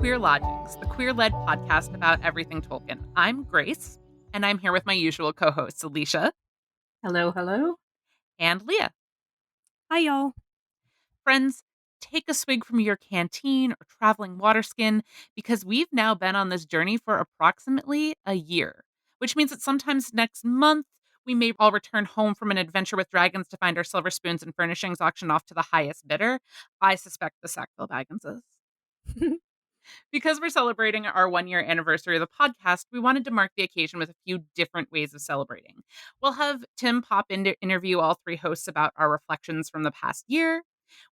Queer Lodgings, the queer-led podcast about everything Tolkien. I'm Grace, and I'm here with my usual co-hosts, Alicia Hello, hello. and Leah. Hi, y'all. Friends, take a swig from your canteen or traveling water skin because we've now been on this journey for approximately a year, which means that sometimes next month we may all return home from an adventure with dragons to find our silver spoons and furnishings auctioned off to the highest bidder. I suspect the Sackville Bagginses. Because we're celebrating our 1 year anniversary of the podcast, we wanted to mark the occasion with a few different ways of celebrating. We'll have Tim pop in to interview all three hosts about our reflections from the past year.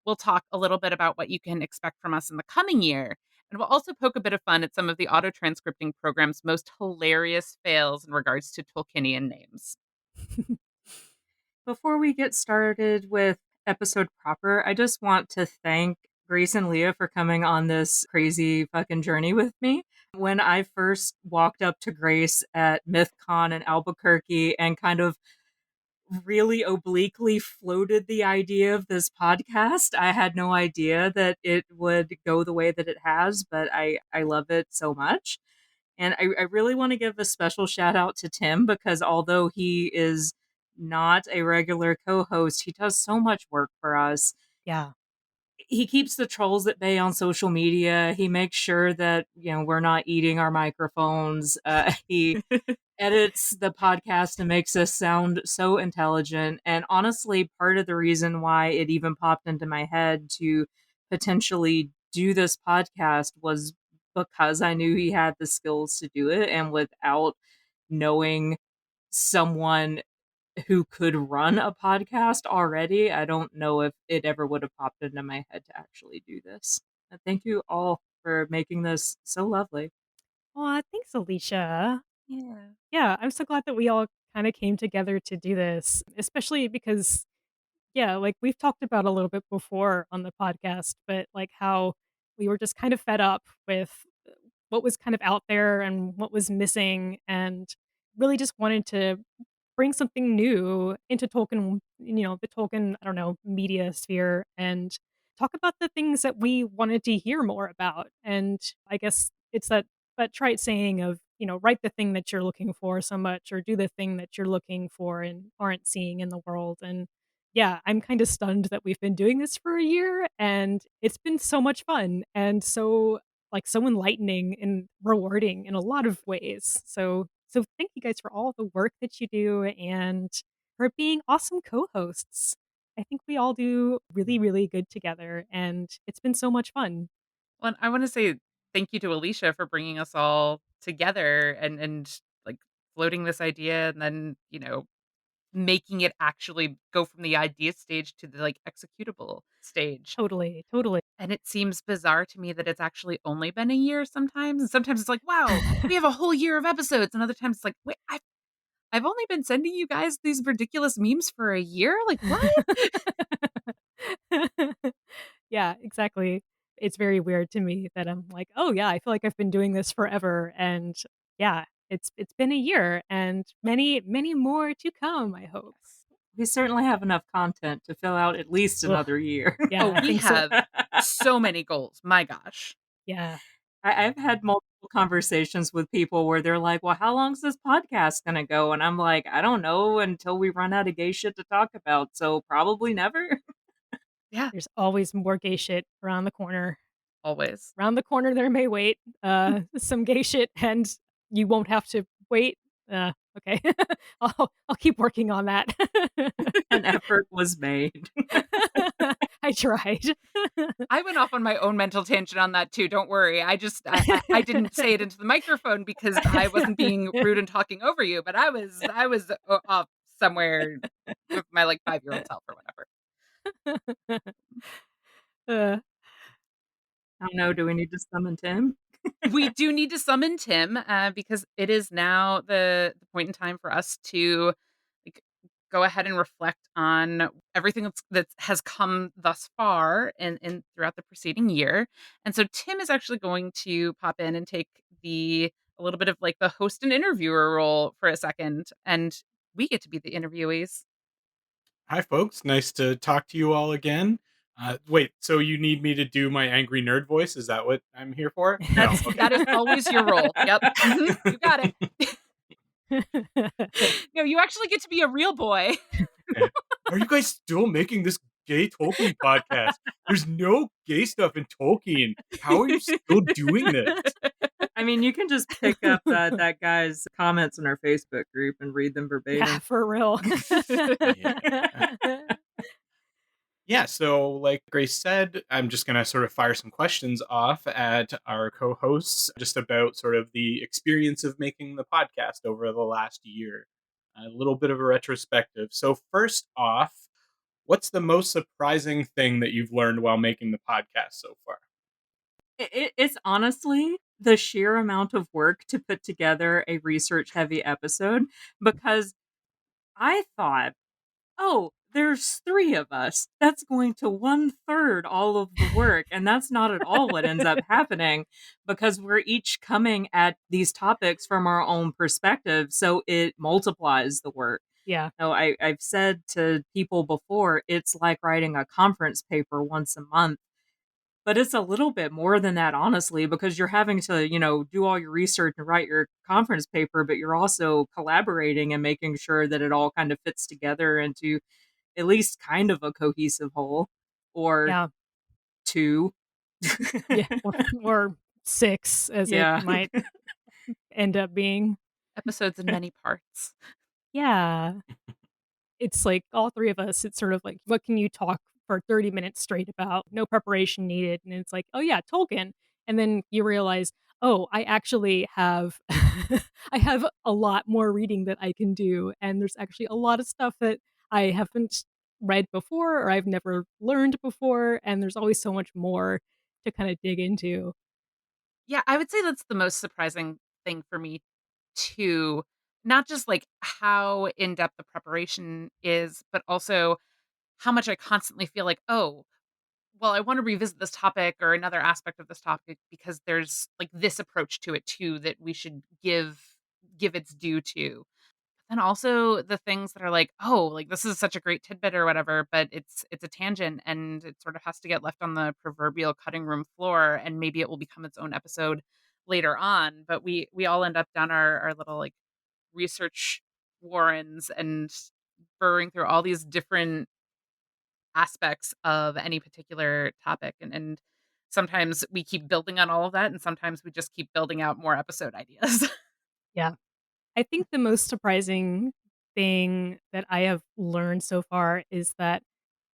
We'll talk a little bit about what you can expect from us in the coming year. And we'll also poke a bit of fun at some of the auto-transcripting program's most hilarious fails in regards to Tolkienian names. Before we get started with episode proper, I just want to thank Grace and Leah for coming on this crazy fucking journey with me. When I first walked up to Grace at MythCon in Albuquerque and kind of really obliquely floated the idea of this podcast, I had no idea that it would go the way that it has, but I love it so much. And I really want to give a special shout out to Tim because although he is not a regular co host, he does so much work for us. Yeah. He keeps the trolls at bay on social media. He makes sure that, we're not eating our microphones. He edits the podcast and makes us sound so intelligent. And honestly, part of the reason why it even popped into my head to potentially do this podcast was because I knew he had the skills to do it. And without knowing someone who could run a podcast already, I don't know if it ever would have popped into my head to actually do this. And thank you all for making this so lovely. Aw, thanks, Alicia. Yeah. Yeah, I'm so glad that we all kind of came together to do this, especially because, yeah, like we've talked about a little bit before on the podcast, but like how we were just kind of fed up with what was kind of out there and what was missing, and really just wanted to bring something new into Tolkien, the Tolkien, I don't know, media sphere, and talk about the things that we wanted to hear more about. And I guess it's that trite saying of, write the thing that you're looking for so much, or do the thing that you're looking for and aren't seeing in the world. And yeah, I'm kind of stunned that we've been doing this for a year, and it's been so much fun and so enlightening and rewarding in a lot of ways. So thank you guys for all the work that you do and for being awesome co-hosts. I think we all do really, really good together, and it's been so much fun. Well, I want to say thank you to Alicia for bringing us all together and like floating this idea and then, making it actually go from the idea stage to the like executable stage. Totally, totally. And it seems bizarre to me that it's actually only been a year sometimes. And sometimes it's like, wow, we have a whole year of episodes. And other times it's like, wait, I've only been sending you guys these ridiculous memes for a year? Like, what? Yeah, exactly. It's very weird to me that I'm like, "Oh, yeah, I feel like I've been doing this forever," and yeah, it's been a year and many, many more to come, I hope. We certainly have enough content to fill out at least Ugh, another year. yeah, Oh, I we think so. have so many goals. My gosh. Yeah. I've had multiple conversations with people where they're like, well, how long's this podcast going to go? And I'm like, I don't know until we run out of gay shit to talk about. So probably never. Yeah, There's always more gay shit around the corner. always. Around the corner there may wait, some gay shit, and you won't have to wait. Okay. I'll keep working on that. An effort was made. I tried. I went off on my own mental tangent on that too. Don't worry. I didn't say it into the microphone because I wasn't being rude and talking over you, but I was off somewhere with my like 5-year-old self or whatever. Uh, I don't know. Do we need to summon Tim? We do need to summon Tim because it is now the point in time for us to like go ahead and reflect on everything that has come thus far and throughout the preceding year. And so Tim is actually going to pop in and take a little bit of like the host and interviewer role for a second, and we get to be the interviewees. Hi, folks. Nice to talk to you all again. Wait, so you need me to do my angry nerd voice? Is that what I'm here for? No, okay. That is always your role. Yep. You got it. No, you actually get to be a real boy. Okay. Are you guys still making this gay Tolkien podcast? There's no gay stuff in Tolkien. How are you still doing this? I mean, you can just pick up that guy's comments in our Facebook group and read them Yeah, verbatim. for real. Yeah, so like Grace said, I'm just going to sort of fire some questions off at our co hosts just about sort of the experience of making the podcast over the last year. A little bit of a retrospective. So, first off, what's the most surprising thing that you've learned while making the podcast so far? It's honestly the sheer amount of work to put together a research heavy episode, because I thought, oh, there's three of us. That's going to one third all of the work. And that's not at all what ends up happening, because we're each coming at these topics from our own perspective. So it multiplies the work. Yeah. No, I've said to people before, it's like writing a conference paper once a month. But it's a little bit more than that, honestly, because you're having to, do all your research and write your conference paper, but you're also collaborating and making sure that it all kind of fits together into at least kind of a cohesive whole, or Yeah. two. Yeah. Or 6, as it Yeah. might end up being. Episodes in many parts. Yeah. It's like all 3 of us, it's sort of like, what can you talk for 30 minutes straight about? No preparation needed. And it's like, oh yeah, Tolkien. And then you realize, oh, I actually have I have a lot more reading that I can do. And there's actually a lot of stuff that I haven't read before or I've never learned before. And there's always so much more to kind of dig into. Yeah, I would say that's the most surprising thing for me too. Not just like how in depth the preparation is, but also how much I constantly feel like, oh, well, I want to revisit this topic or another aspect of this topic because there's like this approach to it too that we should give its due to. And also the things that are like, oh, like this is such a great tidbit or whatever, but it's a tangent and it sort of has to get left on the proverbial cutting room floor and maybe it will become its own episode later on. But we all end up down our little like research warrens and burrowing through all these different aspects of any particular topic. And sometimes we keep building on all of that and sometimes we just keep building out more episode ideas. Yeah. I think the most surprising thing that I have learned so far is that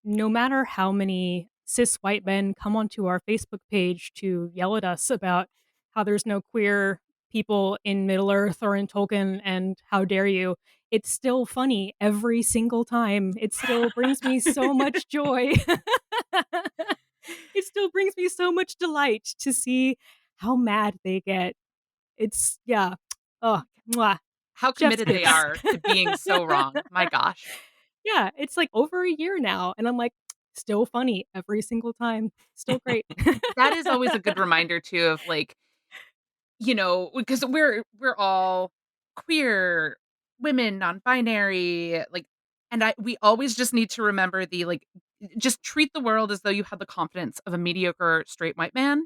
no matter how many cis white men come onto our Facebook page to yell at us about how there's no queer people in Middle Earth or in Tolkien and how dare you, it's still funny every single time. It still brings me so much joy. It still brings me so much delight to see how mad they get. It's, yeah. Oh, mwah. How Chef's committed they kiss. are to being so wrong. My gosh. Yeah, it's like over a year now, and I'm like, still funny every single time. Still great. That is always a good reminder too of like, because we're all queer, women, non-binary, like and we always just need to remember the like just treat the world as though you have the confidence of a mediocre straight white man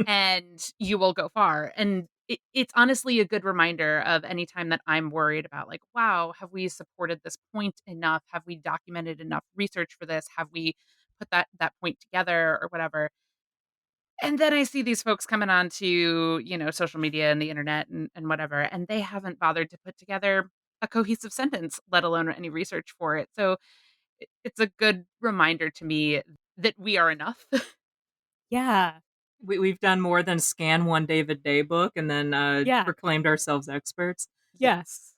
and you will go far. And it's honestly a good reminder of any time that I'm worried about, like, wow, have we supported this point enough? Have we documented enough research for this? Have we put that point together or whatever? And then I see these folks coming on to, social media and the internet and whatever, and they haven't bothered to put together a cohesive sentence, let alone any research for it. So it's a good reminder to me that we are enough. Yeah. We've done more than scan one David Day book and then Yeah. proclaimed ourselves experts. Yeah. Yes.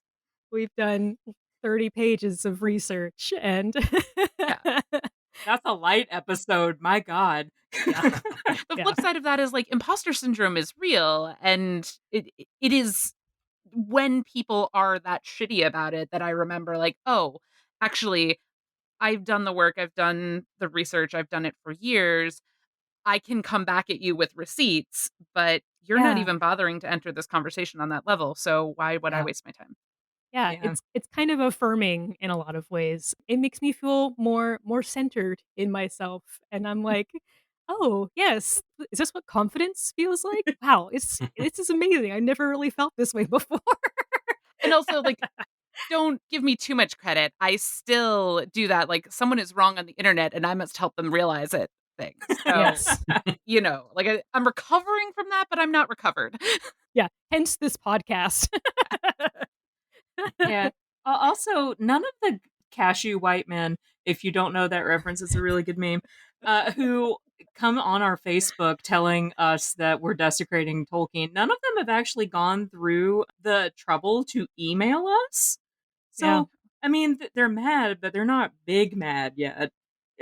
We've done 30 pages of research and Yeah. That's a light episode. My God. Yeah. The Yeah. flip side of that is like imposter syndrome is real and it is when people are that shitty about it that I remember like, oh, actually I've done the work, I've done the research, I've done it for years. I can come back at you with receipts, but you're not Yeah. even bothering to enter this conversation on that level. So why would I Yeah. waste my time? Yeah, Yeah. it's kind of affirming in a lot of ways. It makes me feel more centered in myself, and I'm like, "Oh, yes. Is this what confidence feels like? Wow, this is amazing. I never really felt this way before." And also, like, don't give me too much credit. I still do that, like, someone is wrong on the internet, and I must help them realize it thing. So, Yes. like, I'm recovering from that, but I'm not recovered. Yeah, hence this podcast. Yeah. Also, none of the cashew white men, if you don't know that reference, it's a really good meme, who come on our Facebook telling us that we're desecrating Tolkien, none of them have actually gone through the trouble to email us. Yeah. So, I mean, they're mad, but they're not big mad yet.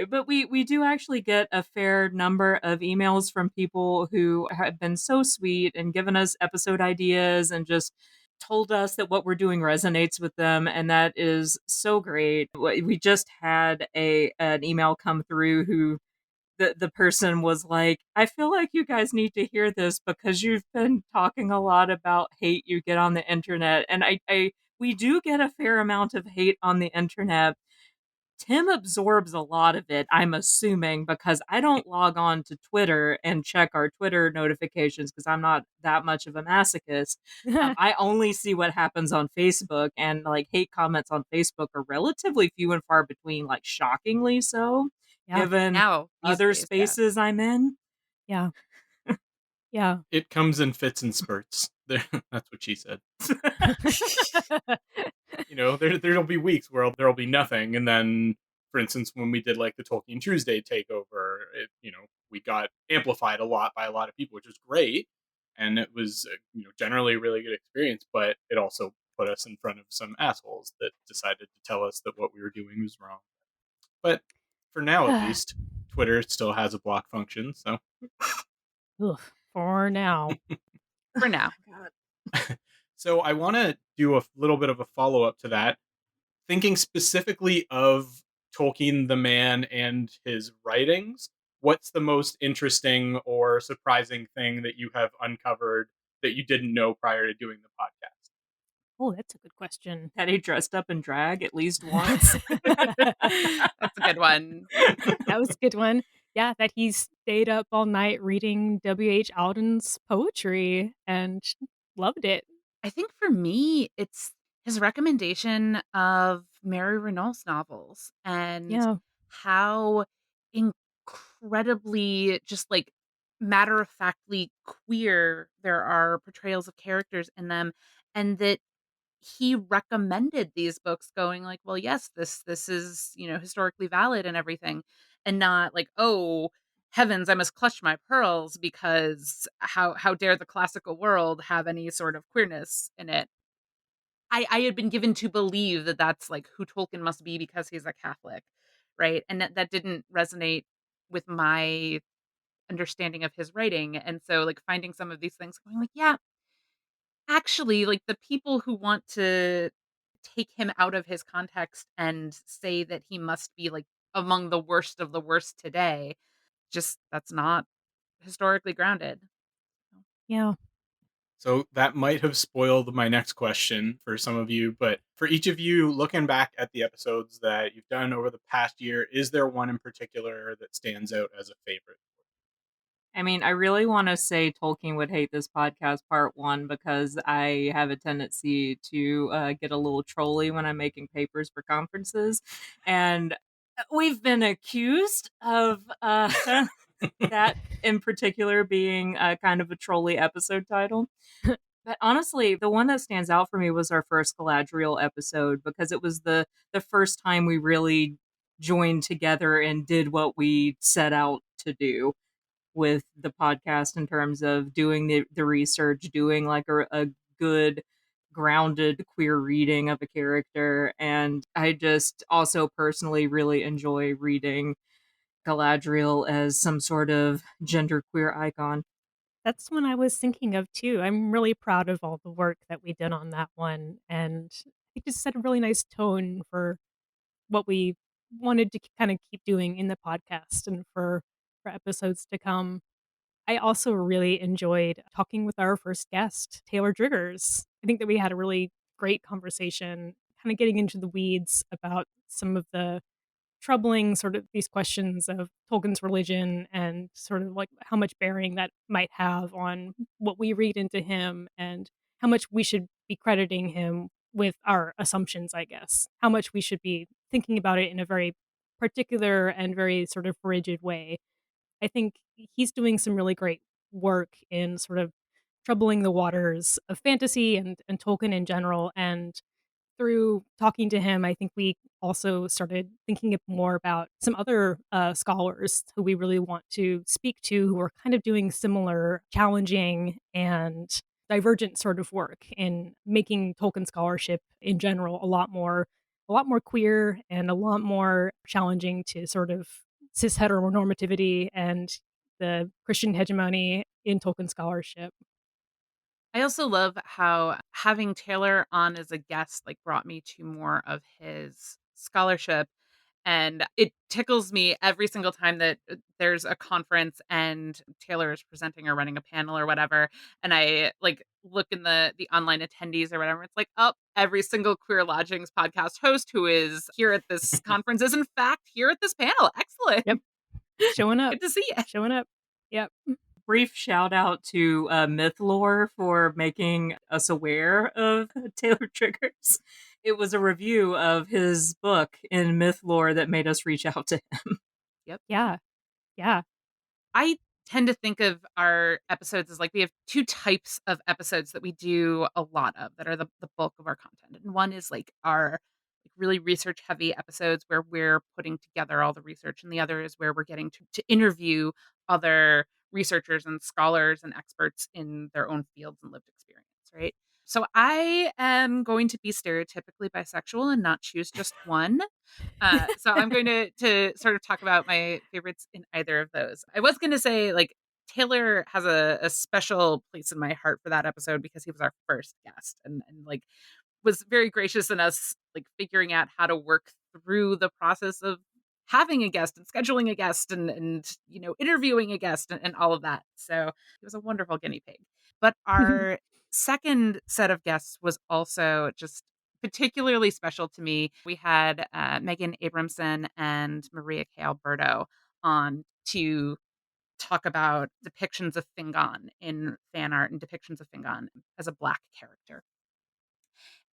But we do actually get a fair number of emails from people who have been so sweet and given us episode ideas and just told us that what we're doing resonates with them, and that is so great. We just had an email come through who the person was like, I feel like you guys need to hear this because you've been talking a lot about hate you get on the internet. And I we do get a fair amount of hate on the internet. Tim absorbs a lot of it, I'm assuming, because I don't log on to Twitter and check our Twitter notifications because I'm not that much of a masochist. I only see what happens on Facebook, and like hate comments on Facebook are relatively few and far between, like shockingly so, Yeah. given Now, these other days, yeah. spaces I'm in. Yeah. Yeah. It comes in fits and spurts. That's what she said. There'll be weeks where there'll be nothing, and then, for instance, when we did like the Tolkien Tuesday takeover, we got amplified a lot by a lot of people, which was great, and it was generally a really good experience. But it also put us in front of some assholes that decided to tell us that what we were doing was wrong. But for now, at least, Twitter still has a block function, so. Ugh, for now. For now. God. So I want to do a little bit of a follow up to that, thinking specifically of Tolkien the man and his writings. What's the most interesting or surprising thing that you have uncovered that you didn't know prior to doing the podcast? Oh, that's a good question. That he dressed up in drag at least once. That's a good one. That was a good one. Yeah, that he stayed up all night reading W.H. Auden poetry and loved it. I think for me, it's his recommendation of Mary Renault's novels and Yeah. how incredibly just like matter of factly queer there are portrayals of characters in them, and that he recommended these books going like, well, yes, this is, historically valid and everything, and not like, oh, heavens, I must clutch my pearls because how dare the classical world have any sort of queerness in it. I had been given to believe that that's like who Tolkien must be because he's a Catholic, right? And that didn't resonate with my understanding of his writing. And so like finding some of these things going like, yeah, actually, like, the people who want to take him out of his context and say that he must be, like, among the worst of the worst today, just that's not historically grounded. Yeah. So that might have spoiled my next question for some of you, but for each of you, looking back at the episodes that you've done over the past year, is there one in particular that stands out as a favorite? I mean, I really want to say Tolkien would hate this podcast part one because I have a tendency to get a little trolly when I'm making papers for conferences. And we've been accused of that in particular being kind of a trolly episode title. But honestly, the one that stands out for me was our first Galadriel episode because it was the first time we really joined together and did what we set out to do with the podcast in terms of doing the research, doing like a good grounded queer reading of a character. And I just also personally really enjoy reading Galadriel as some sort of genderqueer icon. That's one I was thinking of too. I'm really proud of all the work that we did on that one, and it just set a really nice tone for what we wanted to kind of keep doing in the podcast and for episodes to come. I also really enjoyed talking with our first guest, Taylor Driggers. I think that we had a really great conversation, kind of getting into the weeds about some of the troubling sort of these questions of Tolkien's religion and sort of like how much bearing that might have on what we read into him and how much we should be crediting him with our assumptions, I guess. How much we should be thinking about it in a very particular and very sort of rigid way. I think he's doing some really great work in sort of troubling the waters of fantasy and Tolkien in general. And through talking to him, I think we also started thinking more about some other scholars who we really want to speak to who are kind of doing similar challenging and divergent sort of work in making Tolkien scholarship in general a lot more queer and a lot more challenging to sort of cis heteronormativity and the Christian hegemony in Tolkien scholarship. I also love how having Taylor on as a guest like brought me to more of his scholarship. And it tickles me every single time that there's a conference and Taylor is presenting or running a panel or whatever. And I like look in the online attendees or whatever. It's like, oh, every single Queer Lodgings podcast host who is here at this conference is in fact here at this panel. Excellent. Yep. Showing up. Good to see you. Showing up. Yep. Brief shout out to Mythlore for making us aware of Taylor Triggers. It was a review of his book in Mythlore that made us reach out to him. Yep. Yeah. Yeah. I tend to think of our episodes as like we have two types of episodes that we do a lot of that are the bulk of our content. And one is like our like really research heavy episodes where we're putting together all the research. And the other is where we're getting to interview other researchers and scholars and experts in their own fields and lived experience, right? So I am going to be stereotypically bisexual and not choose just one. So I'm going to sort of talk about my favorites in either of those. I was going to say like Taylor has a special place in my heart for that episode because he was our first guest and like was very gracious in us like figuring out how to work through the process of having a guest and scheduling a guest and you know interviewing a guest and all of that. So he was a wonderful guinea pig. But our second set of guests was also just particularly special to me. We had Megan Abramson and Maria K. Alberto on to talk about depictions of Fingon in fan art and depictions of Fingon as a Black character.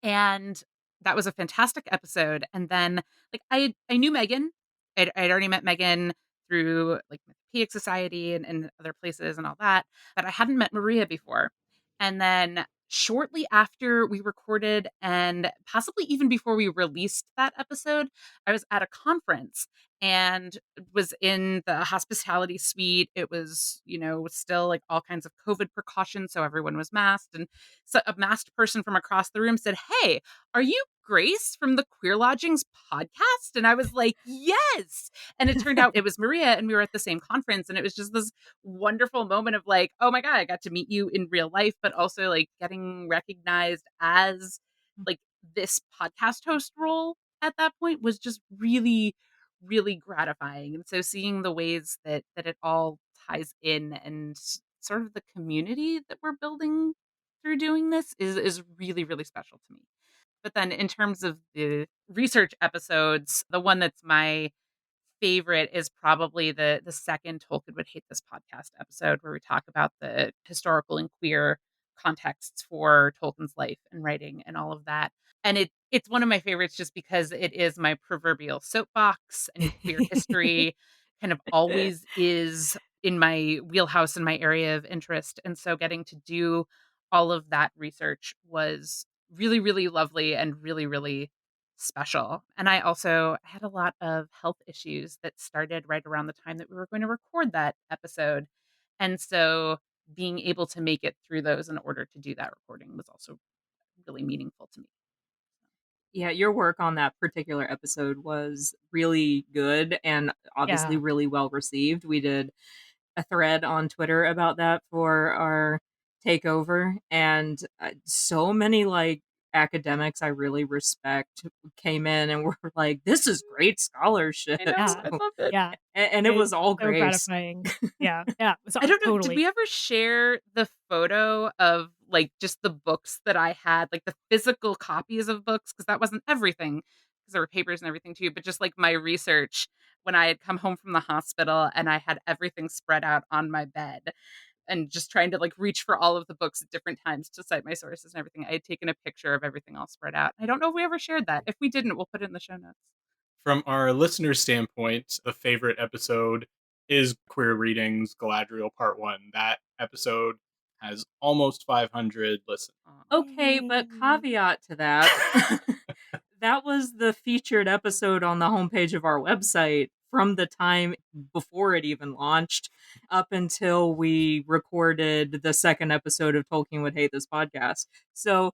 And that was a fantastic episode. And then, like, I knew Megan. I'd already met Megan through like Mythopoeic Society and other places and all that, but I hadn't met Maria before. And then shortly after we recorded, and possibly even before we released that episode, I was at a conference and was in the hospitality suite. It was, you know, still like all kinds of COVID precautions, so everyone was masked. And so a masked person from across the room said, "Hey, are you Grace from the Queer Lodgings podcast?" And I was like, "Yes." And it turned out it was Maria, and we were at the same conference. And it was just this wonderful moment of like, oh my God, I got to meet you in real life, but also like getting recognized as like this podcast host role at that point was just really, really gratifying. And so seeing the ways that it all ties in and sort of the community that we're building through doing this is really, really special to me. But then in terms of the research episodes, the one that's my favorite is probably the second Tolkien Would Hate This podcast episode, where we talk about the historical and queer contexts for Tolkien's life and writing and all of that. And it's one of my favorites just because it is my proverbial soapbox, and queer history kind of always is in my wheelhouse and my area of interest. And so getting to do all of that research was really, really lovely and really, really special. And I also had a lot of health issues that started right around the time that we were going to record that episode. And so being able to make it through those in order to do that recording was also really meaningful to me. Yeah, your work on that particular episode was really good and obviously Yeah. really well received. We did a thread on Twitter about that for our takeover, and so many like academics I really respect came in and were like, "This is great scholarship." I know, Yeah. I loved it. Yeah. And it was all so Grace. gratifying. Yeah. Yeah. So I don't know. Did totally. we ever share the photo of like just the books that I had, like the physical copies of books, because that wasn't everything, because there were papers and everything too, but just like my research when I had come home from the hospital and I had everything spread out on my bed and just trying to like reach for all of the books at different times to cite my sources and everything. I had taken a picture of everything all spread out. I don't know if we ever shared that. If we didn't, we'll put it in the show notes. From our listener standpoint, the favorite episode is Queer Readings Galadriel Part 1. That episode has almost 500 listens. Okay, but Yay. caveat to that, that was the featured episode on the homepage of our website from the time before it even launched up until we recorded the second episode of Tolkien Would Hate This Podcast. So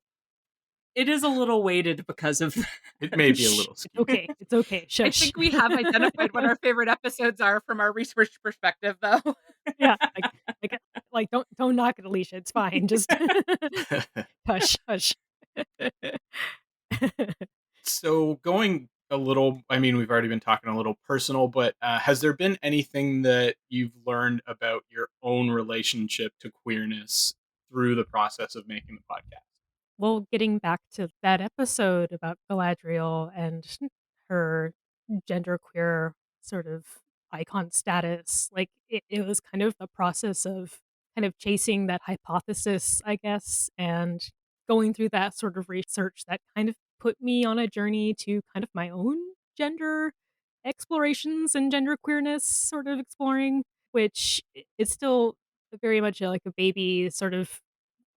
it is a little weighted because of It that. may be a Shh, little it's skewed. okay. It's okay. I Shush. think we have identified what our favorite episodes are from our research perspective, though. Yeah, like, don't knock it, Alicia. It's fine. Just hush, hush. So, going a little, I mean, we've already been talking a little personal, but has there been anything that you've learned about your own relationship to queerness through the process of making the podcast? Well, getting back to that episode about Galadriel and her genderqueer sort of icon status, like it was kind of the process of kind of chasing that hypothesis, I guess, and going through that sort of research that kind of put me on a journey to kind of my own gender explorations and genderqueerness sort of exploring, which is still very much like a baby sort of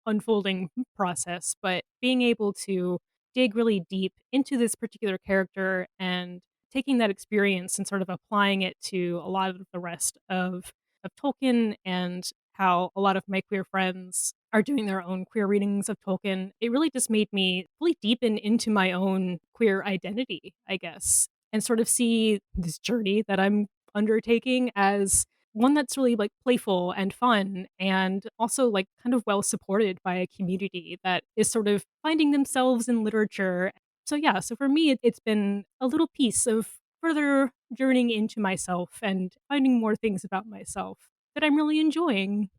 unfolding process, but being able to dig really deep into this particular character and taking that experience and sort of applying it to a lot of the rest of Tolkien and how a lot of my queer friends are doing their own queer readings of Tolkien. It really just made me really deepen into my own queer identity, I guess, and sort of see this journey that I'm undertaking as one that's really, like, playful and fun and also, like, kind of well supported by a community that is sort of finding themselves in literature. So, yeah, so for me, it's been a little piece of further journeying into myself and finding more things about myself that I'm really enjoying.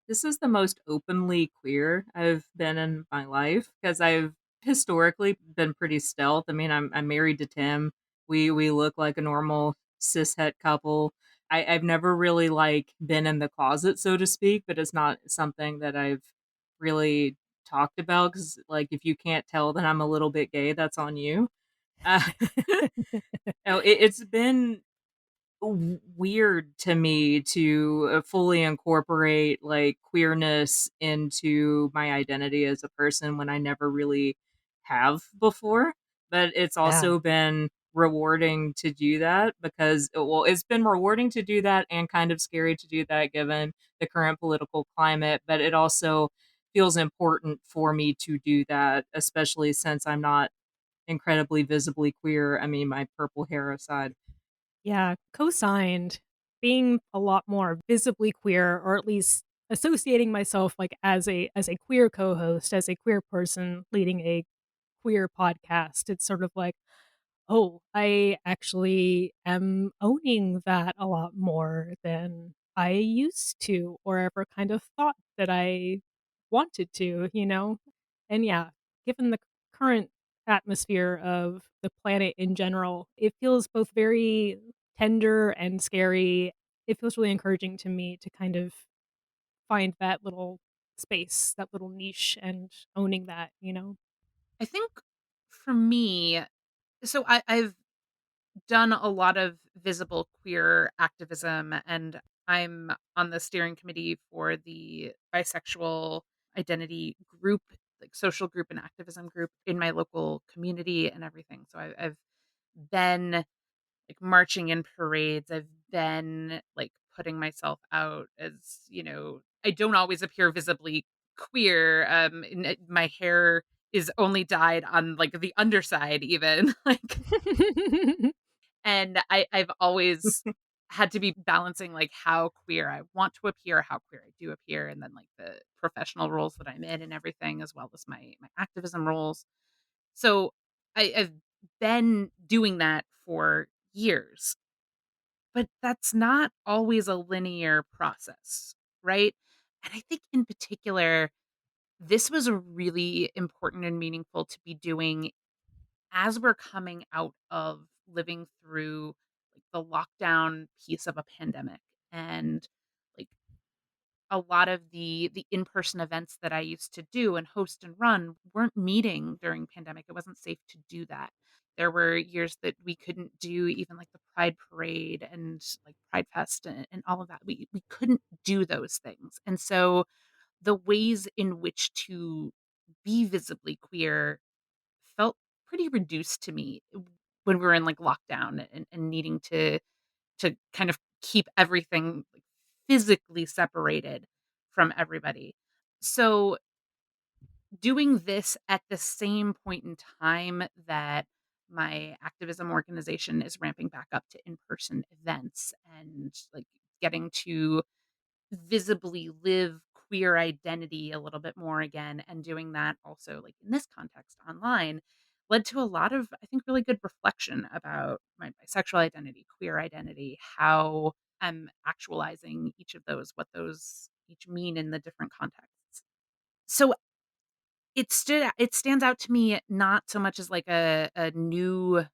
This is the most openly queer I've been in my life because I've historically been pretty stealth. I mean, I'm married to Tim. We look like a normal cishet couple. I've never really like been in the closet, so to speak, but it's not something that I've really talked about because, like, if you can't tell that I'm a little bit gay, that's on you. Uh, no, it's been weird to me to fully incorporate like queerness into my identity as a person when I never really have before. But it's Yeah. also been rewarding to do that because, well, it's been rewarding to do that and kind of scary to do that given the current political climate. But it also feels important for me to do that, especially since I'm not incredibly visibly queer. I mean, my purple hair aside. Yeah, co-signed. Being a lot more visibly queer, or at least associating myself, like, as a queer co-host, as a queer person leading a queer podcast, it's sort of like, oh, I actually am owning that a lot more than I used to or ever kind of thought that I wanted to, you know? And yeah, given the current atmosphere of the planet in general, it feels both very tender and scary. It feels really encouraging to me to kind of find that little space, that little niche, and owning that, you know? I think for me, I've done a lot of visible queer activism, and I'm on the steering committee for the bisexual identity group, like social group and activism group in my local community and everything. So I've been like marching in parades. I've been like putting myself out as, I don't always appear visibly queer. My hair is only dyed on like the underside, even like, and I've always had to be balancing like how queer I want to appear, how queer I do appear, and then like the professional roles that I'm in and everything, as well as my activism roles. So I've been doing that for years, but that's not always a linear process, right? And I think in particular, this was really important and meaningful to be doing as we're coming out of living through like the lockdown piece of a pandemic and like a lot of the in-person events that I used to do and host and run weren't meeting during pandemic. It wasn't safe to do that. There were years that we couldn't do even like the Pride Parade and like Pride Fest and all of that. We couldn't do those things. And so the ways in which to be visibly queer felt pretty reduced to me when we were in like lockdown and needing to kind of keep everything like physically separated from everybody. So doing this at the same point in time that my activism organization is ramping back up to in-person events and like getting to visibly live queer identity a little bit more again and doing that also like in this context online led to a lot of I think really good reflection about my bisexual identity, queer identity, how I'm actualizing each of those, what those each mean in the different contexts. So it stands out to me not so much as like a new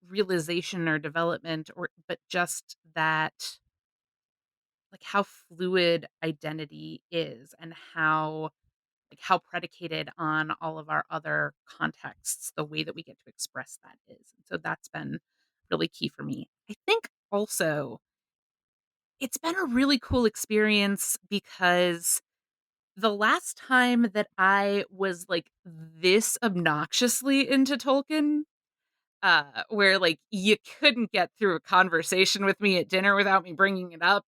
realization or development or but just that like how fluid identity is and how like how predicated on all of our other contexts the way that we get to express that is. And so that's been really key for me. I think also it's been a really cool experience because the last time that I was like this obnoxiously into Tolkien, where like you couldn't get through a conversation with me at dinner without me bringing it up,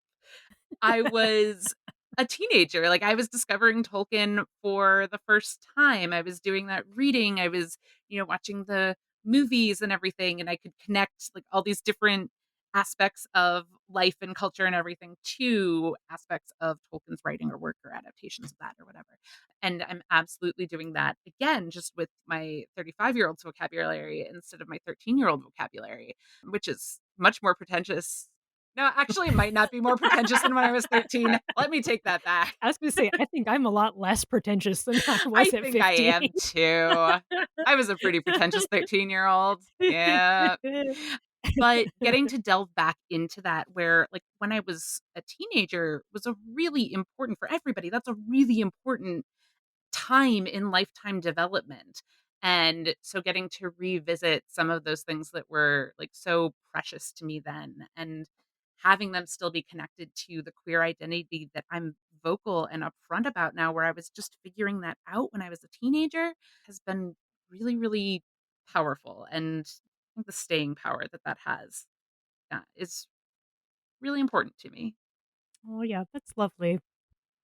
I was a teenager, like, I was discovering Tolkien for the first time, I was doing that reading, I was, watching the movies and everything, and I could connect, like, all these different aspects of life and culture and everything to aspects of Tolkien's writing or work or adaptations of that or whatever, and I'm absolutely doing that again just with my 35-year-old's vocabulary instead of my 13-year-old vocabulary, which is much more pretentious. No, actually, it might not be more pretentious than when I was 13. Let me take that back. I was gonna say, I think I'm a lot less pretentious than I I was at think I 15. am too. I was a pretty pretentious 13-year-old. Yeah. But getting to delve back into that where, like, when I was a teenager was a really important for everybody. That's a really important time in lifetime development. And so getting to revisit some of those things that were like so precious to me then and having them still be connected to the queer identity that I'm vocal and upfront about now, where I was just figuring that out when I was a teenager, has been really, really powerful. And I think the staying power that that has is really important to me. Oh, yeah, that's lovely.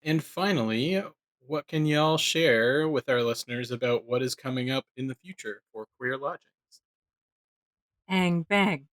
And finally, what can y'all share with our listeners about what is coming up in the future for Queer Lodgings? Bang, bang.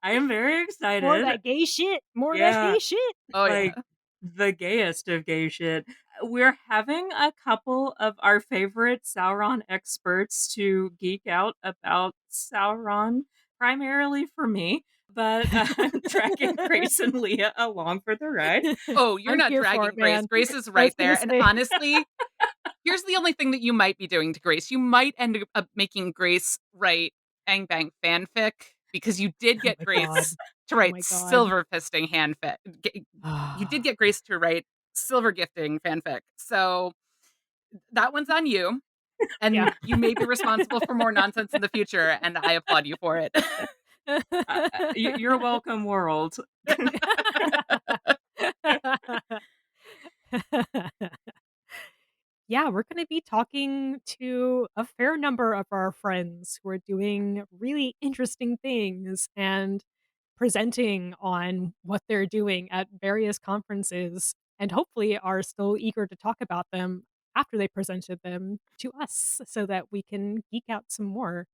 I am very More of excited. that gay shit. More of that Yeah, gay shit. Oh, like yeah. the gayest of gay shit. We're having a couple of our favorite Sauron experts to geek out about Sauron, primarily for me, but I'm dragging Grace and Leah along for the ride. Oh, you're I'm not here for dragging it, Grace. man. Grace is I was right gonna there. And say, honestly, here's the only thing that you might be doing to Grace. You might end up making Grace write Bang Bang fanfic because you did oh get my god. Grace to Oh write my god. silver fisting fanfic. You did get Grace to write silver gifting fanfic. So that one's on you. Yeah. And you may be responsible for more nonsense in the future. And I applaud you for it. You're welcome, world. Yeah, we're going to be talking to a fair number of our friends who are doing really interesting things and presenting on what they're doing at various conferences, and hopefully are still eager to talk about them after they presented them to us so that we can geek out some more.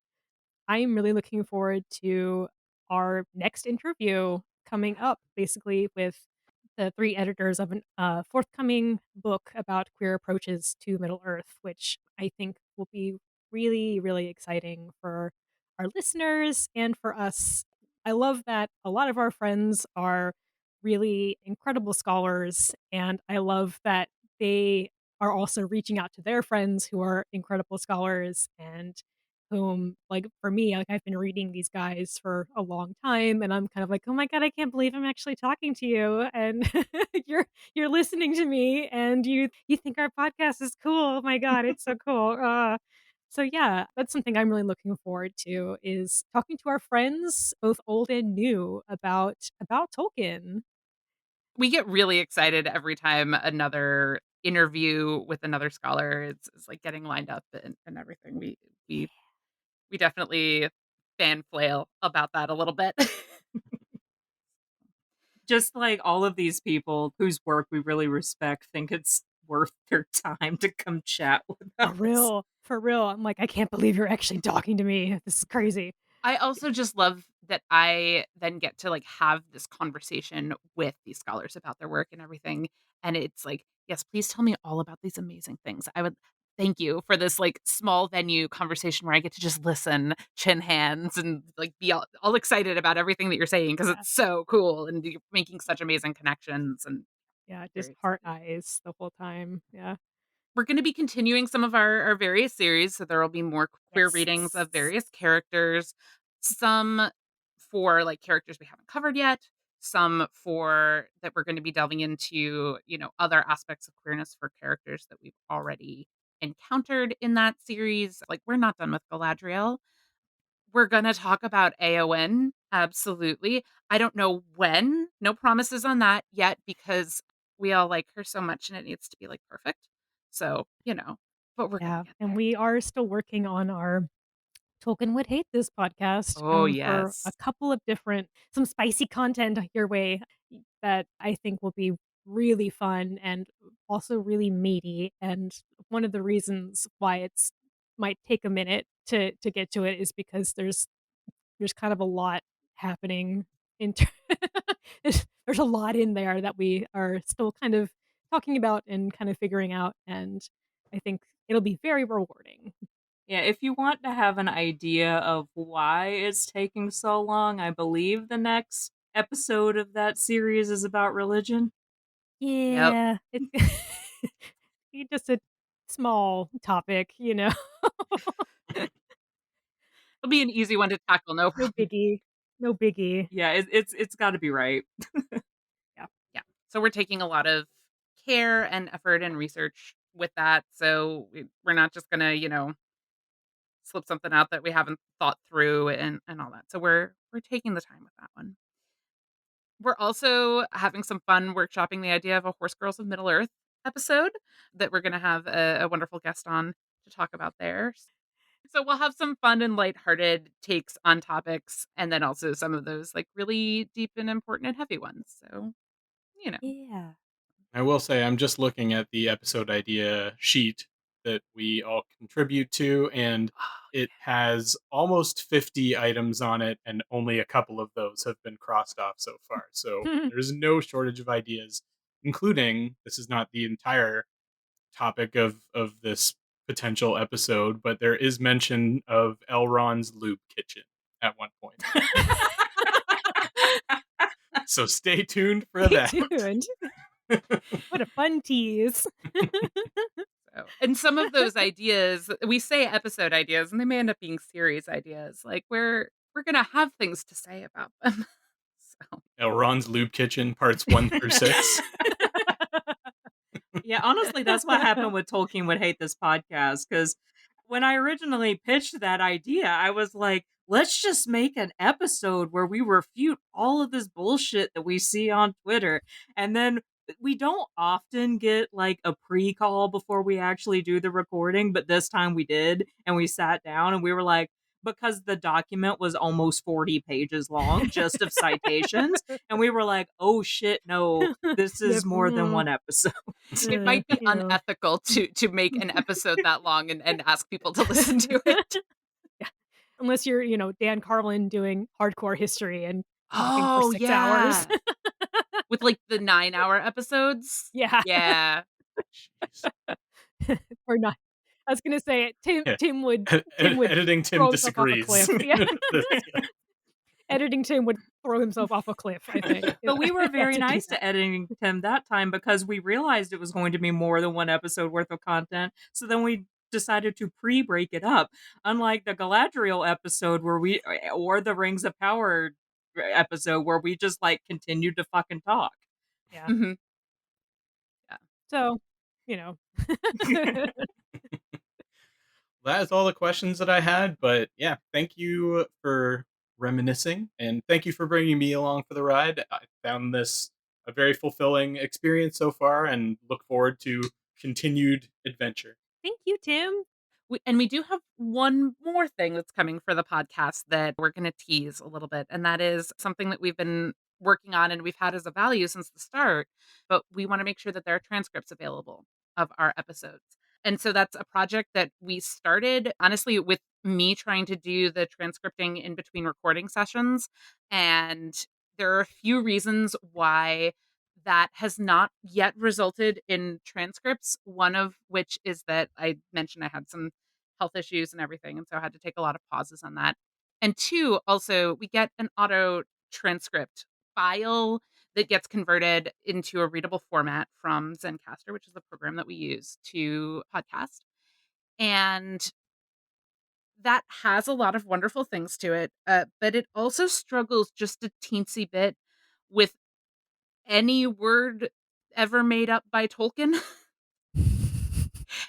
I'm really looking forward to our next interview coming up, basically with the three editors of a forthcoming book about queer approaches to Middle Earth, which I think will be really, really exciting for our listeners and for us. I love that a lot of our friends are really incredible scholars, and I love that they are also reaching out to their friends who are incredible scholars and whom, like, for me, like, I've been reading these guys for a long time, and I'm kind of like, "Oh my god, I can't believe I'm actually talking to you, and you're listening to me, and you think our podcast is cool. Oh my god, it's so cool." So yeah, that's something I'm really looking forward to is talking to our friends, both old and new, about Tolkien. We get really excited every time another interview with another scholar is like getting lined up and everything. We we definitely fan flail about that a little bit. Just like all of these people whose work we really respect think it's worth their time to come chat with For us. real, for real. I'm like, "I can't believe you're actually talking to me. This is crazy." I also just love that I then get to, like, have this conversation with these scholars about their work and everything, and it's like, "Yes, please tell me all about these amazing things." I would thank you for this, like, small venue conversation where I get to just listen, chin hands, and, like, be all excited about everything that you're saying because Yeah, it's so cool, and you're making such amazing connections, and yeah, very just heart excited. eyes the whole time. Yeah. We're gonna be continuing some of our various series, so there will be more queer readings Yes. of various characters, some for, like, characters we haven't covered yet, some for that we're gonna be delving into, other aspects of queerness for characters that we've already encountered in that series. Like, we're not done with Galadriel. We're gonna talk about Aowen, absolutely. I don't know when, no promises on that yet because we all like her so much and it needs to be, like, perfect. So, but we're gonna Yeah, get and there. we are still working on our Tolkien Would Hate This podcast, Oh, for a yes. couple of different some spicy content your way that I think will be really fun and also really meaty, and one of the reasons why it's might take a minute to get to it is because there's kind of a lot happening in ter there's a lot in there that we are still kind of talking about and kind of figuring out, and I think it'll be very rewarding. Yeah, if you want to have an idea of why it's taking so long, I believe the next episode of that series is about religion. Yep. Yeah, it's just a small topic, you know? It'll be an easy one to tackle, no No problem. biggie. No biggie. Yeah, it's got to be right. Yeah. Yeah. So we're taking a lot of care and effort and research with that, so we're not just gonna, slip something out that we haven't thought through and all that. So we're taking the time with that one. We're also having some fun workshopping the idea of a Horse Girls of Middle Earth episode that we're gonna have a wonderful guest on to talk about there. So we'll have some fun and lighthearted takes on topics and then also some of those, like, really deep and important and heavy ones. So, you know. Yeah. I will say I'm just looking at the episode idea sheet that we all contribute to, and Oh, it has almost 50 items on it, and only a couple of those have been crossed off so far. So there's no shortage of ideas, including this is not the entire topic of this potential episode, but there is mention of Elrond's Loop Kitchen at one point. So stay tuned for Stay that. tuned. What a fun tease. so and some of those ideas, we say episode ideas, and they may end up being series ideas. Like, we're gonna have things to say about them. So Elrond's Loop Kitchen parts 1 through 6. Yeah, honestly, that's what happened with Tolkien Would Hate This podcast. Because when I originally pitched that idea, I was like, let's just make an episode where we refute all of this bullshit that we see on Twitter. And then we don't often get like a pre call before we actually do the recording, but this time we did. And we sat down and we were like, because the document was almost 40 pages long just of citations. And we were like, oh shit, no, this Yep. is more than one episode. it might be You know. unethical to make an episode that long and ask people to listen to it. Yeah. Unless you're, Dan Carlin doing hardcore history and talking for Oh, 6 hours. yeah. With, like, the 9-hour episodes? Yeah. Yeah. Jeez. Or not. I was gonna say it. Tim Yeah. Tim would Tim would Editing Tim throw himself off a disagrees. cliff. Yeah. This- yeah. Editing Tim would throw himself off a cliff, I think, But if we were I had very to do nice that. to editing him that time because we realized it was going to be more than one episode worth of content. So then we decided to pre-break it up. Unlike the Galadriel episode where we or the Rings of Power episode where we just like continued to fucking talk. Yeah. Mhm. Yeah. So, you know. That is all the questions that I had. But yeah, thank you for reminiscing and thank you for bringing me along for the ride. I found this a very fulfilling experience so far and look forward to continued adventure. Thank you, Tim. We do have one more thing that's coming for the podcast that we're going to tease a little bit, and that is something that we've been working on and we've had as a value since the start, but we want to make sure that there are transcripts available of our episodes. And so that's a project that we started honestly with me trying to do the transcripting in between recording sessions. And there are a few reasons why that has not yet resulted in transcripts. One of which is that I mentioned I had some health issues and everything. And so I had to take a lot of pauses on that. And two, also, we get an auto transcript file that gets converted into a readable format from Zencaster, which is the program that we use to podcast. And that has a lot of wonderful things to it, but it also struggles just a teensy bit with any word ever made up by Tolkien.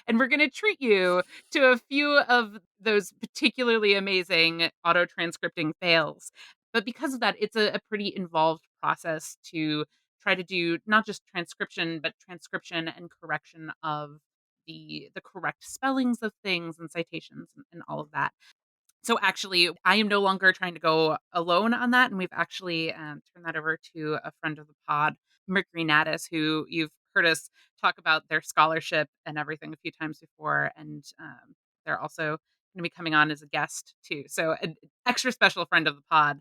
And we're going to treat you to a few of those particularly amazing auto transcripting fails. But because of that, it's a pretty involved process to try to do not just transcription, but transcription and correction of the correct spellings of things and citations and all of that. So actually, I am no longer trying to go alone on that, and we've actually turned that over to a friend of the pod, Mercury Natus, who you've heard us talk about their scholarship and everything a few times before, and they're also going to be coming on as a guest too. So an extra special friend of the pod.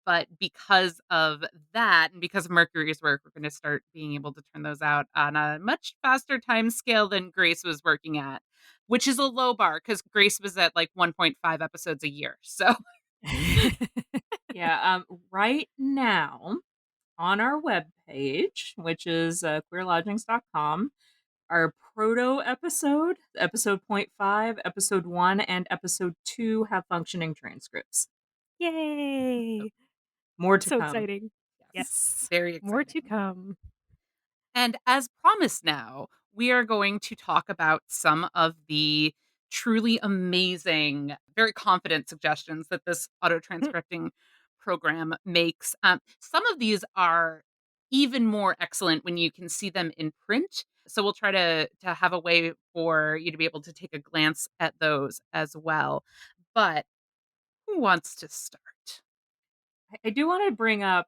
But because of that, and because of Mercury's work, we're going to start being able to turn those out on a much faster time scale than Grace was working at, which is a low bar because Grace was at like 1.5 episodes a year. So, Yeah, right now on our webpage, which is queerlodgings.com, our proto episode, episode point 5, episode 1, and episode 2 have functioning transcripts. Yay! More to So come. exciting. yes, Yes. very More to exciting. come. And as promised now, we are going to talk about some of the truly amazing, very confident suggestions that this auto transcripting program makes. Some of these are even more excellent when you can see them in print. So we'll try to have a way for you to be able to take a glance at those as well. But who wants to start? I do want to bring up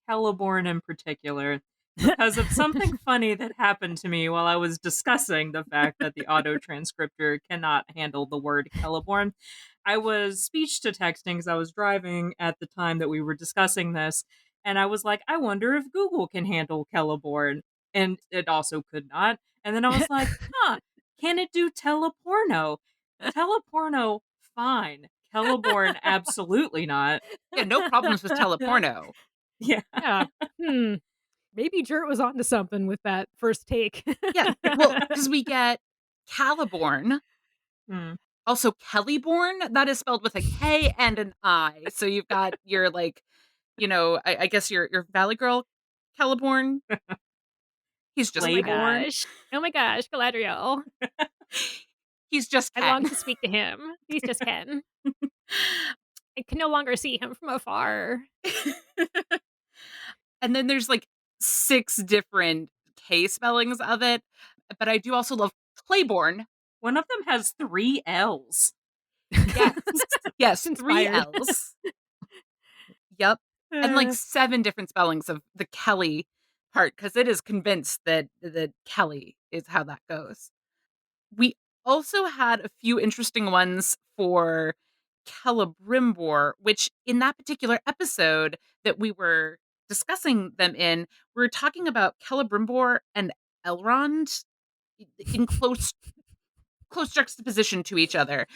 Celeborn in particular because of something funny that happened to me while I was discussing the fact that the auto transcriptor cannot handle the word Celeborn. I was speech to texting because I was driving at the time that we were discussing this, and I was like, I wonder if Google can handle Celeborn, and it also could not. And then I was like, huh, can it do teleporno? Teleporno, fine. Celeborn, absolutely not. Yeah, no problems with teleporno. Yeah. Yeah. Maybe Jurt was onto something with that first take. Yeah, well, because we get Caliborn, Hmm. also Kellyborn. That is spelled with a K and an I. So you've got your like, I guess your Valley Girl Caliborn. He's just Oh my Ken. Playborn. gosh. Oh my gosh, Galadriel. He's just I Ken. long to speak to him. He's just Ken. I can no longer see him from afar. And then there's like 6 different K spellings of it. But I do also love Clayborn. One of them has 3 L's. Yes. Yes, 3 Inspired. L's. Yep. And like 7 different spellings of the Kelly part because it is convinced that Kelly is how that goes. We also had a few interesting ones for Celebrimbor, which in that particular episode that we were discussing them in, we were talking about Celebrimbor and Elrond in close juxtaposition to each other.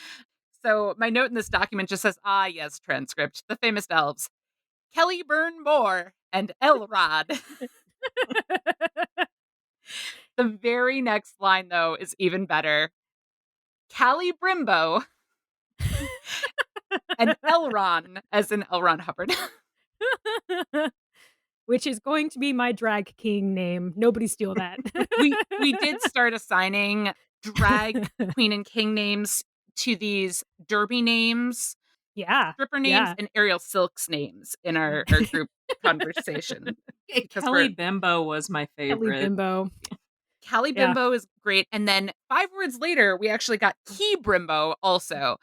So my note in this document just says, yes, transcript, the famous elves. Kelly Burn Moore and Elrod. The very next line, though, is even better. Callie Brimbo and Elron, as in L. Ron Hubbard. Which is going to be my drag king name. Nobody steal that. we did start assigning drag queen and king names to these derby names, Yeah. stripper names, and Ariel Silk's names in our group conversation. Because Kelly Bimbo was my Kelly favorite. Bimbo. Callie Yeah. Bimbo is great. And then 5 words later, we actually got Key Brimbo also.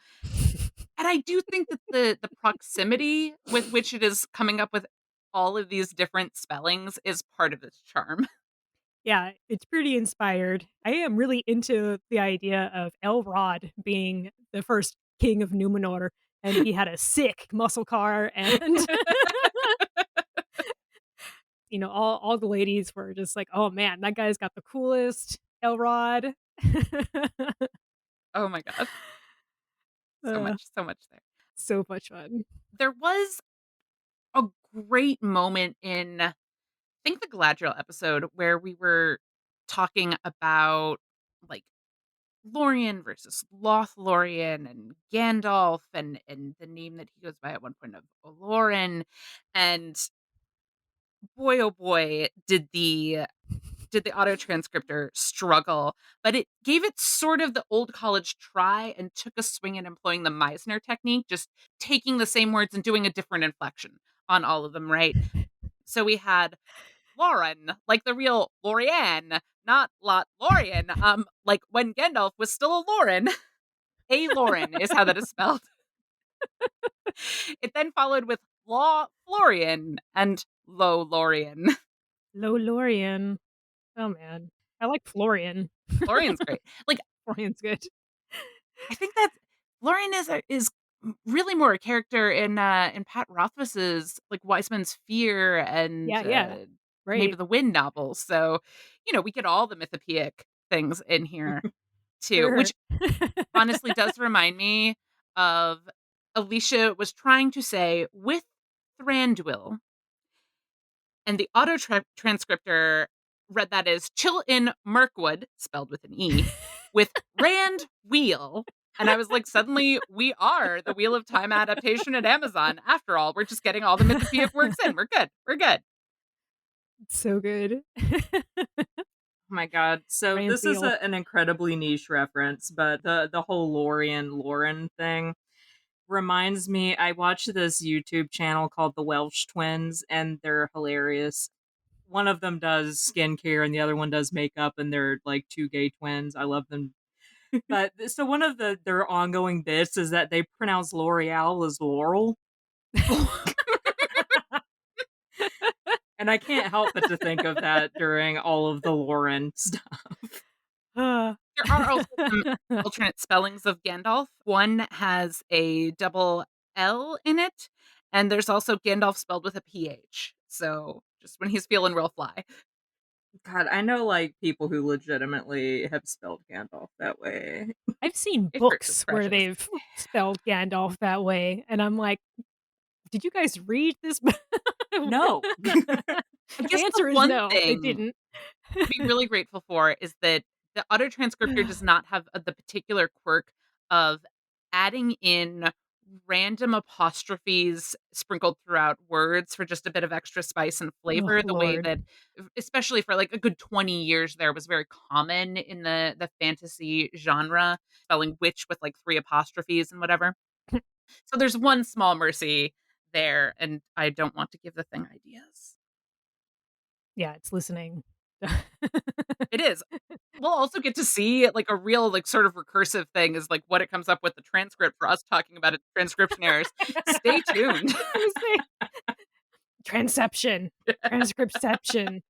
And I do think that the proximity with which it is coming up with all of these different spellings is part of its charm. Yeah, it's pretty inspired. I am really into the idea of Elrod being the first king of Numenor, and he had a sick muscle car, and all the ladies were just like, "Oh man, that guy's got the coolest Elrod." Oh my god. So much there. So much fun. There was a great moment in, I think, the Galadriel episode where we were talking about like Lorien versus Lothlorien and Gandalf and the name that he goes by at one point of Olorin. And boy, oh boy, did the auto-transcriptor struggle, but it gave it sort of the old college try and took a swing at employing the Meisner technique, just taking the same words and doing a different inflection on all of them, right? So we had Lauren, like the real Lorien, not Lorien, like when Gandalf was still a Lauren. A Lauren is how that is spelled. It then followed with Law Florian and Low Lorien. Low Lorien. Oh man, I like Florian. Florian's great. Like, Florian's good. I think that Lorien is really more a character in Pat Rothfuss's like Weisman's Fear and Yeah, Maid right. of the Wind novels. So, we get all the mythopoeic things in here too, Sure. which honestly does remind me of Alicia was trying to say with Thranduil, and the auto-transcriptor read that as chill in Mirkwood, spelled with an E, with Rand Wheel. And I was like, suddenly we are the Wheel of Time adaptation at Amazon. After all, we're just getting all the mythopoeic works in. We're good. We're good. So good. Oh my god. So Rand this is Wheel. an incredibly niche reference, but the whole Lauren thing reminds me, I watched this YouTube channel called The Welsh Twins, and they're hilarious. One of them does skincare and the other one does makeup, and they're like two gay twins. I love them. But so one of their ongoing bits is that they pronounce L'Oreal as Laurel. And I can't help but to think of that during all of the Lauren stuff. There are also some alternate spellings of Gandalf. One has a double L in it, and there's also Gandalf spelled with a PH. So just when he's feeling real fly. God, I know like people who legitimately have spelled Gandalf that way. I've seen It hurts books its where precious. they've spelled Gandalf that way, and I'm like, did you guys read this book? No. I The guess answer the is one no, they thing didn't. to be really grateful for is that the auto-transcriptor does not have the particular quirk of adding in random apostrophes sprinkled throughout words for just a bit of extra spice and Oh, flavor, the way Lord. that, especially for like a good 20 years there, was very common in the fantasy genre, spelling witch with like 3 apostrophes and whatever. So there's one small mercy there, and I don't want to give the thing ideas. Yeah, it's listening. It is. We'll also get to see like a real like sort of recursive thing is like what it comes up with the transcript for us talking about it, transcription errors. Stay tuned. Transception. Transcriptception.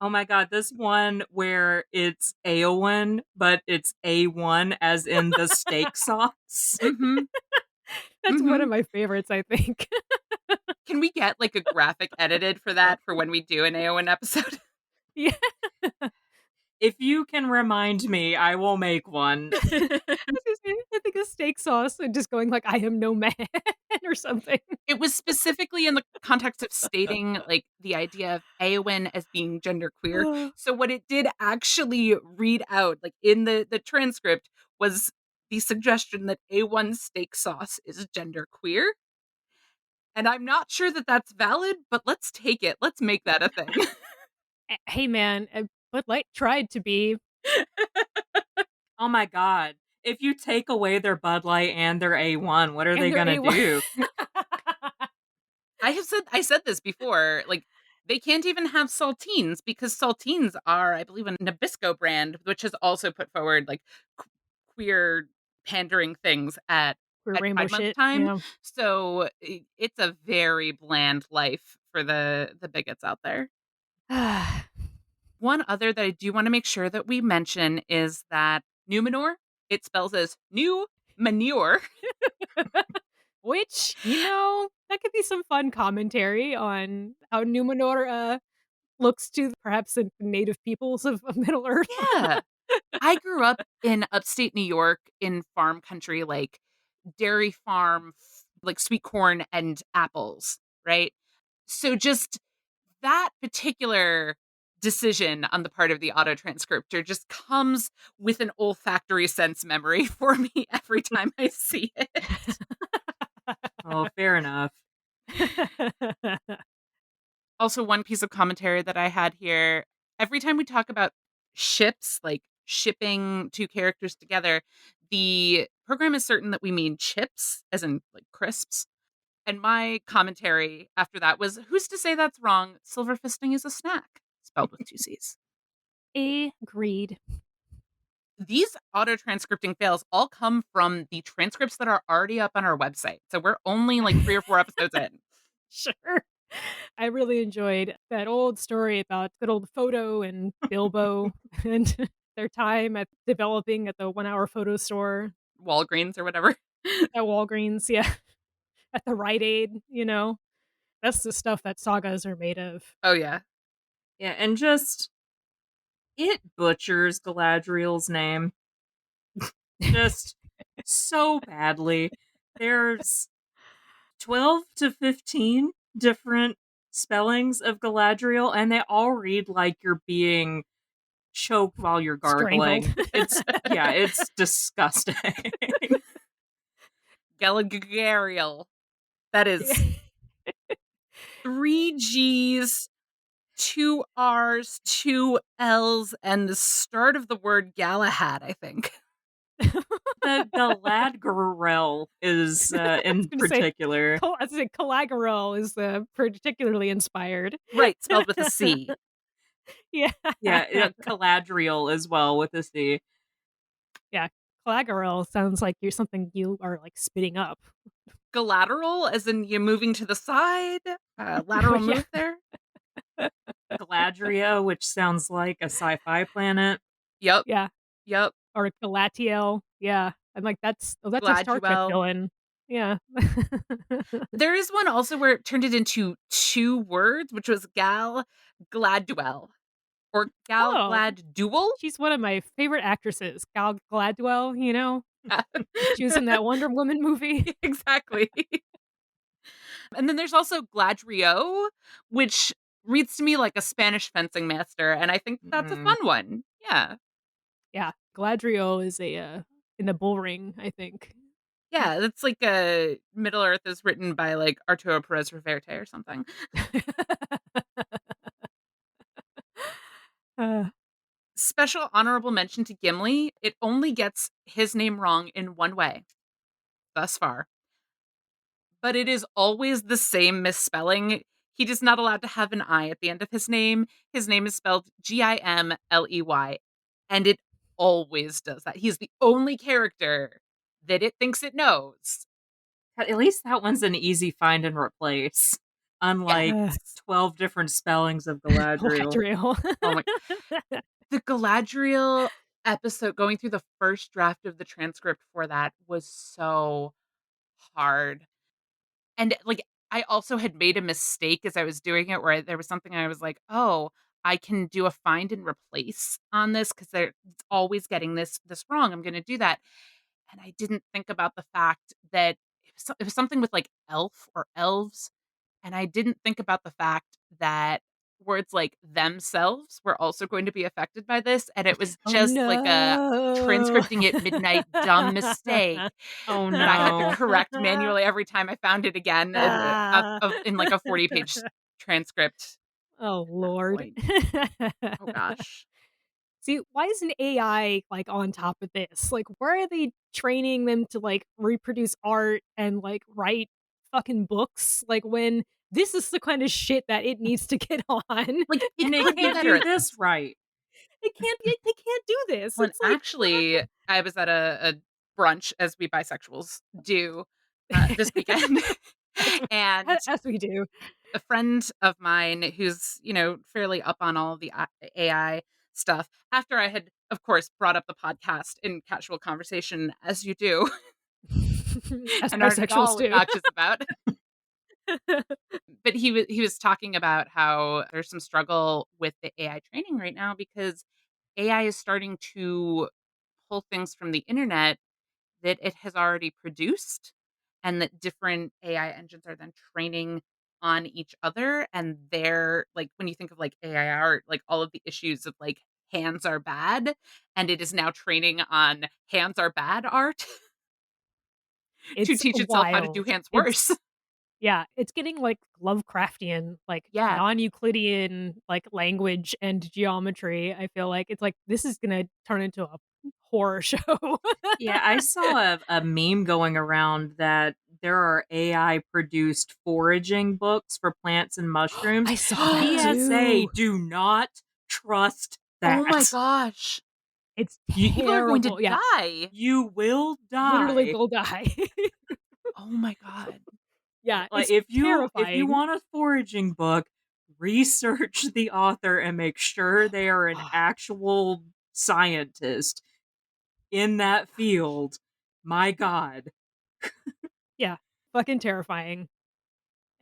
Oh my god, this one where it's Aowen, but it's A1 as in the steak sauce. Mm-hmm. That's one of my favorites, I think. Can we get like a graphic edited for that for when we do an AON episode? Yeah. If you can remind me, I will make one. I was gonna say, I think a steak sauce and just going like, "I am no man," or something. It was specifically in the context of stating, like, the idea of Eowyn as being genderqueer. So what it did actually read out, like, in the transcript was the suggestion that A1 steak sauce is genderqueer. And I'm not sure that that's valid, but let's take it. Let's make that a thing. Hey, man, Bud Light tried to be. Oh my god. If you take away their Bud Light and their A1, what are And they they're gonna A1. do? I said this before, like, they can't even have saltines because saltines are, I believe, a Nabisco brand, which has also put forward, like, queer pandering things For at rainbow Pride Month shit, time. yeah. So, it's a very bland life for the bigots out there. One other that I do wanna make sure that we mention is that Numenor, it spells as new manure. Which, that could be some fun commentary on how Numenor, looks to perhaps the native peoples of Middle Earth. Yeah. I grew up in upstate New York in farm country, like dairy farm, like sweet corn and apples, right? So just that particular decision on the part of the auto transcriptor just comes with an olfactory sense memory for me every time I see it. Oh, fair enough. Also, one piece of commentary that I had here, every time we talk about ships, like shipping two characters together, the program is certain that we mean chips, as in like crisps. And my commentary after that was, who's to say that's wrong? Silver fisting is a snack, spelled with two C's. Agreed. These auto transcripting fails all come from the transcripts that are already up on our website. So we're only like 3 or 4 episodes in. Sure. I really enjoyed that old story about good old Photo and Bilbo and their time at developing at the 1-hour photo store Walgreens or whatever. at Walgreens, yeah, at the Rite Aid. That's the stuff that sagas are made of. Oh, yeah. Yeah, and just it butchers Galadriel's name just so badly. There's 12 to 15 different spellings of Galadriel, and they all read like you're being choked while you're Strangled. gargling. It's disgusting. Galadriel. That is 3 G's, 2 R's, 2 L's, and the start of the word Galahad, I think. The Galadriel is in gonna say, particular. I say Calagarel is particularly inspired. Right, spelled with a C. Yeah. Yeah, Galadriel as well with a C. Yeah. Calagarel sounds like you're something you are like spitting up. Galateral, as in you moving to the side? Lateral Yeah. move there? Galadria, which sounds like a sci-fi planet. Yep. Yeah. Yep. Or Galatiel. Yeah. I'm like, that's a Star Trek Gladuel. villain. Yeah. There is one also where it turned it into 2 words, which was Gladwell. Or Oh, Gladduel? she's one of my favorite actresses. Gal Gladwell. She was in that Wonder Woman movie. Exactly. And then there's also Gladrio, which reads to me like a Spanish fencing master, and I think that's a fun one. Yeah. Yeah. Galadriel is in the bull ring, I think. Yeah, that's like Middle Earth is written by like Arturo Perez Reverte or something. Uh, Special honorable mention to Gimli. It only gets his name wrong in one way thus far, but it is always the same misspelling. He is not allowed to have an I at the end of his name. His name is spelled Gimley, and it always does that. He's the only character that it thinks it knows. At least that one's an easy find and replace. Unlike yes. 12 different spellings of Galadriel. Galadriel. Oh my. The Galadriel episode, going through the first draft of the transcript for that was so hard. And like, I also had made a mistake as I was doing it where there was something I was like, oh, I can do a find and replace on this because they're always getting this wrong. I'm going to do that. And I didn't think about the fact that it was something with like elf or elves. And I didn't think about the fact that words like themselves were also going to be affected by this. And it was Oh just like a no. transcripting at midnight dumb mistake Oh that I had to no. correct manually every time I found it again Ah. in like a 40-page transcript Oh at that Lord. point. Oh gosh. See, why isn't AI like on top of this? Like, why are they training them to like reproduce art and like write fucking books? Like, when this is the kind of shit that it needs to get on. Like, it And it could be can't better do at this right. They can't do this. Well, and It's like actually, I was at a brunch, as we bisexuals do, this weekend, and as we do. a friend of mine who's, fairly up on all of the AI stuff, after I had, of course, brought up the podcast in casual conversation, as you do, As and are bisexuals all do. obnoxious about. But he was talking about how there's some struggle with the AI training right now because AI is starting to pull things from the internet that it has already produced, and that different AI engines are then training on each other. And they're like, when you think of like AI art, like all of the issues of like hands are bad, and it is now training on hands are bad art to It's teach itself how to do wild. hands It's worse. Yeah, it's getting like Lovecraftian, like Yeah. non-Euclidean like language and geometry. I feel like it's like this is gonna turn into a horror show. Yeah, I saw a meme going around that there are AI produced foraging books for plants and mushrooms. I saw that PSA, too. do not trust Oh my that. gosh. It's People are going to terrible. Yeah, die. You will literally die. will die. Oh my god. Yeah, Like it's if you terrifying. want a foraging book, research the author and make sure they are an actual scientist in that field. My god. Yeah, fucking terrifying.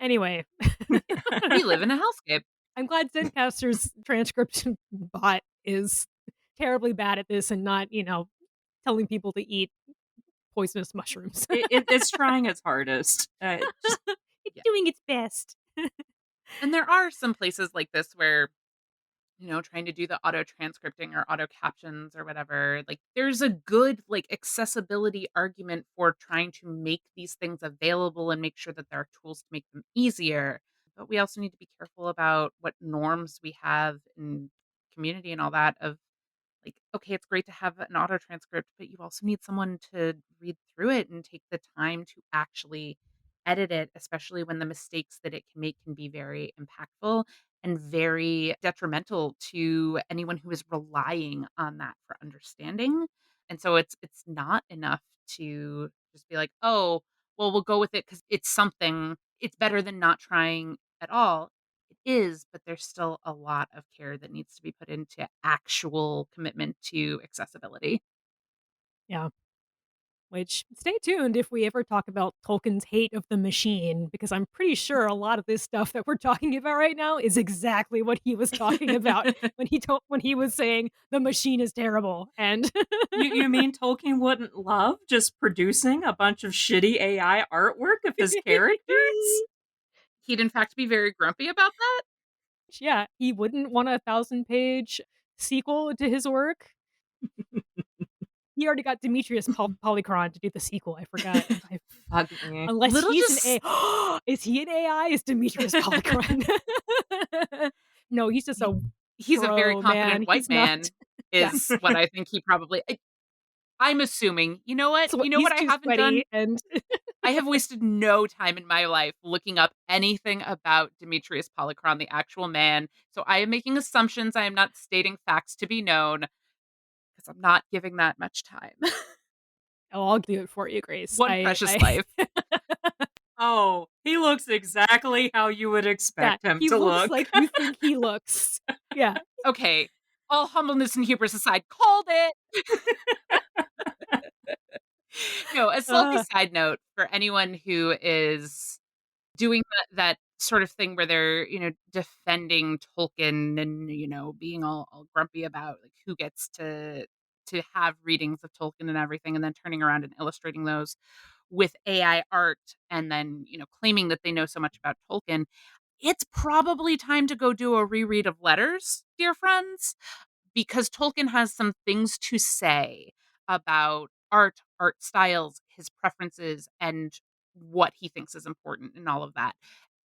Anyway, We live in a hellscape. I'm glad Zencaster's transcription bot is terribly bad at this and not, telling people to eat poisonous mushrooms. It's trying its hardest. It's Yeah. doing its best. And there are some places like this where, trying to do the auto transcripting or auto captions or whatever, like there's a good like accessibility argument for trying to make these things available and make sure that there are tools to make them easier. But we also need to be careful about what norms we have in community and all that of like, okay, it's great to have an auto transcript, but you also need someone to read through it and take the time to actually edit it, especially when the mistakes that it can make can be very impactful and very detrimental to anyone who is relying on that for understanding. And so it's not enough to just be like, "Oh, well, we'll go with it cuz it's something. It's better than not trying at all." It is, but there's still a lot of care that needs to be put into actual commitment to accessibility. Yeah. Which, stay tuned if we ever talk about Tolkien's hate of the machine, because I'm pretty sure a lot of this stuff that we're talking about right now is exactly what he was talking about when he was saying the machine is terrible. And You mean Tolkien wouldn't love just producing a bunch of shitty AI artwork of his characters? He'd in fact be very grumpy about that? yeah, he wouldn't want a 1,000-page sequel to his work. He already got Demetrious Polychron to do the sequel. I forgot. Fuck me. Unless Little he's an just AI. Is he an AI? Is Demetrious Polychron? No, he's just a he's a very bro, man. confident white He's not. man Yeah. is what I think he probably I'm assuming. You know what? So You know he's what I too haven't done? sweaty and I have wasted no time in my life looking up anything about Demetrius Polychron, the actual man. So I am making assumptions. I am not stating facts to be known because I'm not giving that much time. oh, I'll do it for you, Grace. One precious life. Oh, he looks exactly how you would yeah, expect him he to looks look. like you think he looks. Yeah. Okay. All humbleness and hubris aside, called it. No, a selfish Uh, side note for anyone who is doing that sort of thing where they're, defending Tolkien and, being all grumpy about like who gets to have readings of Tolkien and everything, and then turning around and illustrating those with AI art, and then, claiming that they know so much about Tolkien. It's probably time to go do a reread of Letters, dear friends, because Tolkien has some things to say about art styles, his preferences, and what he thinks is important and all of that.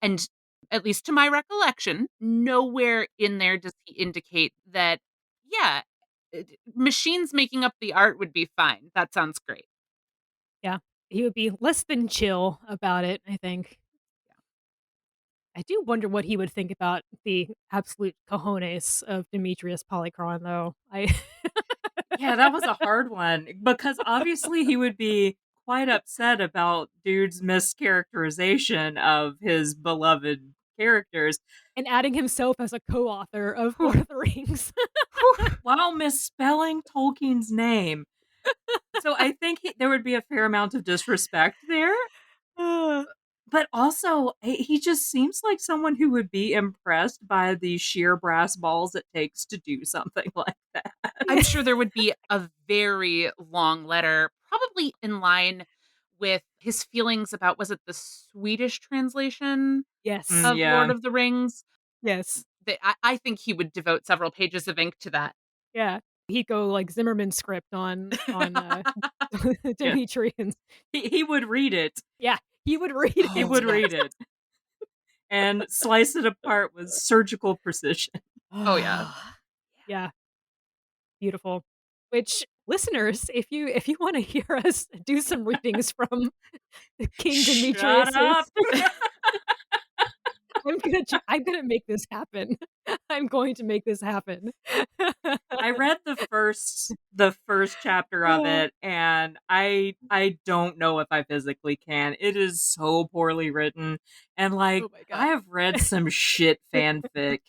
And at least to my recollection, nowhere in there does he indicate that, yeah, machines making up the art would be fine. That sounds great. Yeah. He would be less than chill about it, I think. I do wonder what he would think about the absolute cojones of Demetrious Polychron, though. Yeah, that was a hard one because obviously he would be quite upset about dude's mischaracterization of his beloved characters And adding himself as a co-author of Whew. Lord of the Rings. while misspelling Tolkien's name. So I think there would be a fair amount of disrespect there. But also, he just seems like someone who would be impressed by the sheer brass balls it takes to do something like that. I'm sure there would be a very long letter, probably in line with his feelings about, was it the Swedish translation Yes. of Yeah. Lord of the Rings? Yes. I think he would devote several pages of ink to that. Yeah. He'd go like Zimmerman script on Yeah. Demetrians. He would read it. Yeah. He would read He it. would read it and slice it apart with surgical precision. Oh, yeah. Yeah. Beautiful. Which listeners, if you want to hear us do some readings from King Demetrius, Shut up. I'm gonna make this happen. I'm going to make this happen. I read the first chapter of it, and I don't know if I physically can. It is so poorly written, and like Oh my God. I have read some shit fanfic.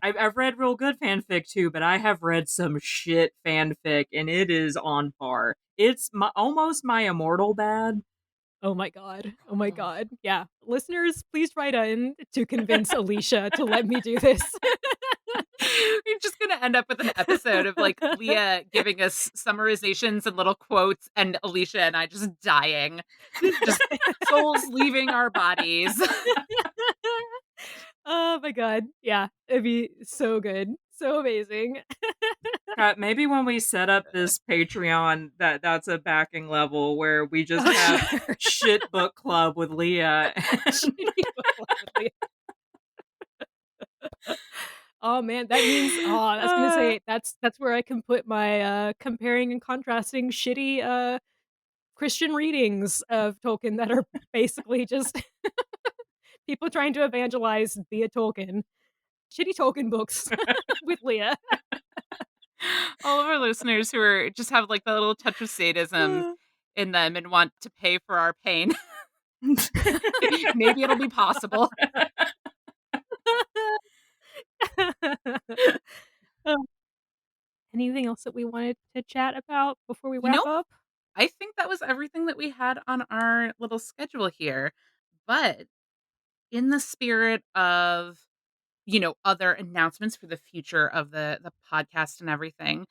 I've read real good fanfic too, but I have read some shit fanfic, and it is on par. It's almost my immortal bad. Oh my God. Oh my God. Yeah. Listeners, please write in to convince Alicia to let me do this. We're just going to end up with an episode of like Leah giving us summarizations and little quotes, and Alicia and I just dying. Just souls leaving our bodies. Oh my God. Yeah. It'd be so good. So amazing. Maybe when we set up this Patreon, that's a backing level where we just have shit book club with Leah. Oh man, that means I was gonna say that's where I can put my comparing and contrasting shitty Christian readings of Tolkien that are basically just people trying to evangelize via Tolkien. Shitty Tolkien books with Leah. All of our listeners who are just have like the little touch of sadism in them and want to pay for our pain. Maybe it'll be possible. Anything else that we wanted to chat about before we wrap up? I think that was everything that we had on our little schedule here. But in the spirit of, other announcements for the future of the podcast and everything,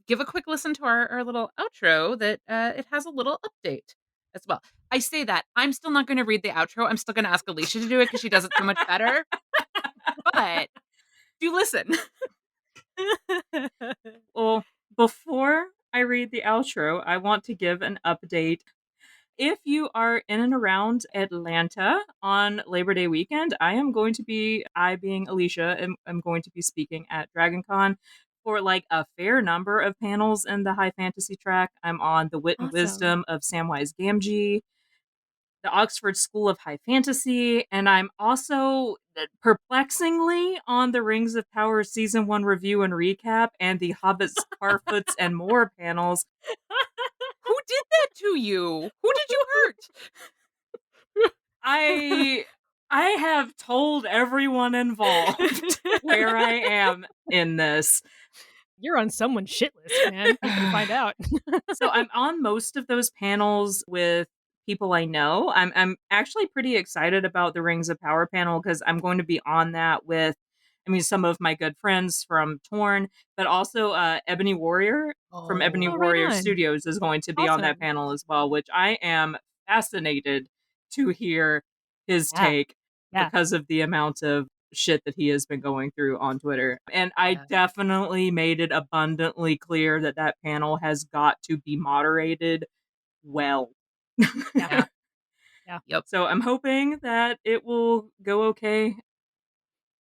give a quick listen to our little outro that it has a little update as well. I say that. I'm still not going to read the outro. I'm still going to ask Alicia to do it because she does it so much better. But do listen. Well, before I read the outro, I want to give an update. If you are in and around Atlanta on Labor Day weekend, I being Alicia, am going to be speaking at DragonCon for like a fair number of panels in the high fantasy track. I'm on the Wit and Awesome. Wisdom of Samwise Gamgee, the Oxford School of High Fantasy, and I'm also perplexingly on the Rings of Power Season 1 review and recap and the Hobbits, Harfoots, and More panels. Who did that to you? Who did you hurt? I have told everyone involved where I am in this. You're on someone's shit list, man. You can find out. So I'm on most of those panels with people I know. I'm actually pretty excited about the Rings of Power panel because I'm going to be on that with, I mean, some of my good friends from Torn, but also Ebony Warrior from Ebony Oh, right Warrior on. Studios is going to be on that Awesome. panel as well, which I am fascinated to hear his Yeah. take Yeah. because of the amount of shit that he has been going through on Twitter. And I Yeah. definitely made it abundantly clear that that panel has got to be moderated well. Yeah. Yeah. Yep. So I'm hoping that it will go okay.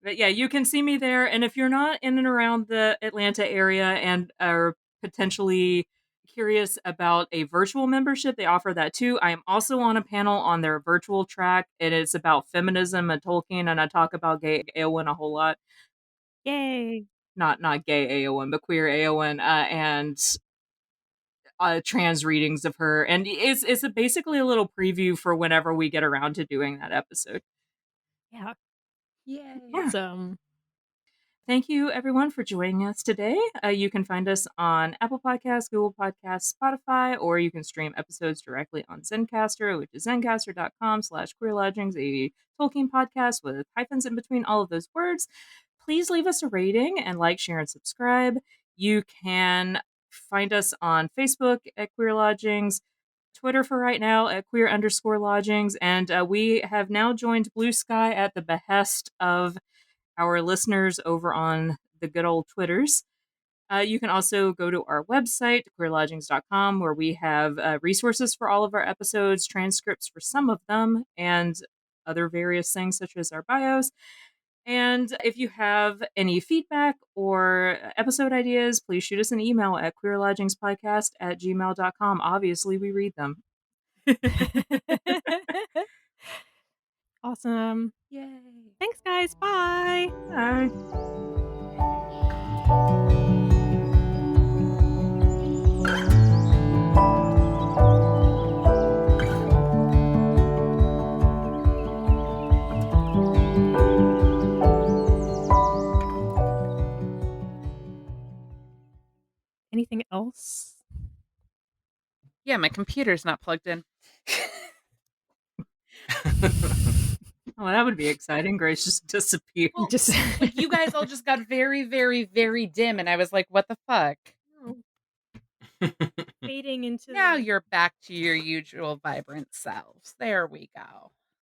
But yeah, you can see me there. And if you're not in and around the Atlanta area and are potentially curious about a virtual membership, they offer that too. I am also on a panel on their virtual track. And it's about feminism and Tolkien, and I talk about gay Eowyn a whole lot. Yay. Not gay Eowyn, but queer Eowyn, and trans readings of her. And it's basically a little preview for whenever we get around to doing that episode. Yeah. Yay. Yeah. Awesome. Thank you, everyone, for joining us today. You can find us on Apple Podcasts, Google Podcasts, Spotify, or you can stream episodes directly on Zencaster, which is zencaster.com/queer lodgings, a Tolkien podcast with hyphens in between all of those words. Please leave us a rating and like, share, and subscribe. You can find us on Facebook at Queer Lodgings, Twitter for right now at queer_lodgings, and we have now joined Blue Sky at the behest of our listeners over on the good old Twitters. You can also go to our website, queerlodgings.com, where we have resources for all of our episodes, transcripts for some of them, and other various things such as our bios. And if you have any feedback or episode ideas, please shoot us an email at queerlodgingspodcast@gmail.com. Obviously, we read them. Awesome. Yay. Thanks, guys. Bye. Bye. Anything else? Yeah, my computer's not plugged in. Oh, that would be exciting. Grace just disappeared. Well, Just like you guys all just got very, very, very dim, and I was like, "What the fuck?" fading into Now the you're back to your usual vibrant selves. There we go.